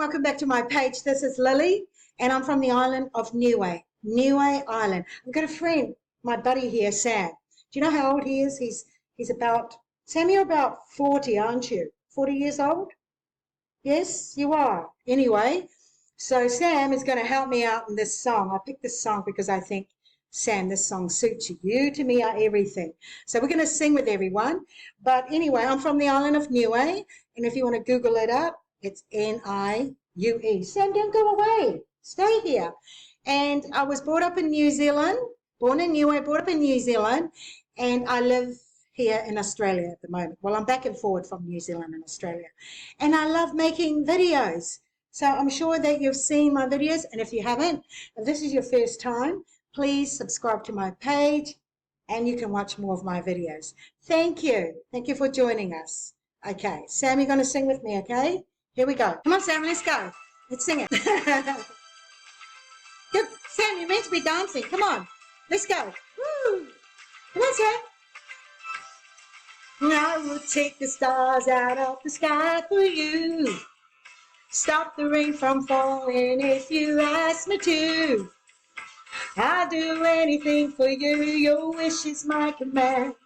welcome back to my page. This is Lily, and I'm from the island of Niue, Niue Island. I've got a friend, my buddy here, Sam. Do you know how old he is? He's about, Sam, you're about 40, aren't you? 40 years old? Yes, you are. Anyway, so Sam is going to help me out in this song. I picked this song because I think, Sam, this song suits you. You to me are everything. So we're going to sing with everyone. But anyway, I'm from the island of Niue, and if you want to Google it up, it's Niue. Sam, don't go away. Stay here. And I was brought up in New Zealand, born in Niue, brought up in New Zealand, and I live here in Australia at the moment. Well, I'm back and forward from New Zealand and Australia. And I love making videos. So I'm sure that you've seen my videos, and if you haven't, if this is your first time, please subscribe to my page and you can watch more of my videos. Thank you. Thank you for joining us. Okay, Sam, you're going to sing with me, okay? Here we go. Come on, Sam, let's go. Let's sing it. Good. Sam, you're meant to be dancing. Come on. Let's go. Woo. Come on, Sam. I will take the stars out of the sky for you. Stop the rain from falling if you ask me to. I'll do anything for you, your wish is my command.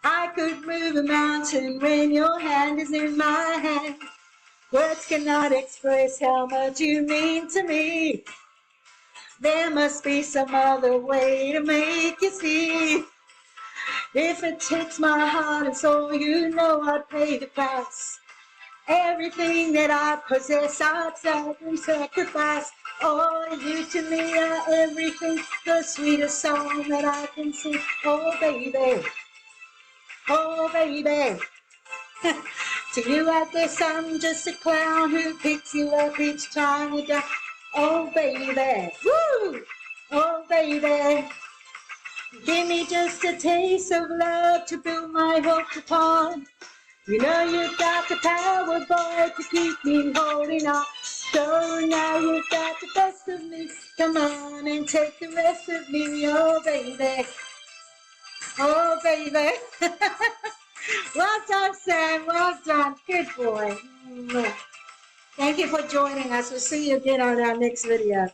I could move a mountain when your hand is in my hand. Words cannot express how much you mean to me. There must be some other way to make you see. If it takes my heart and soul, you know I'd pay the price. Everything that I possess, I'd sadly sacrifice. Oh, you to me are everything, the sweetest song that I can sing. Oh, baby. Oh, baby. To you I guess I'm just a clown who picks you up each time you're down. Oh, baby. Woo! Oh, baby. Give me just a taste of love to build my hopes upon. You know you've got the power, boy, to keep me holding on. So now you've got the best of me. Come on and take the rest of me, oh, baby. Oh, baby. Well done, Sam. Well done. Good boy. Thank you for joining us. We'll see you again on our next video.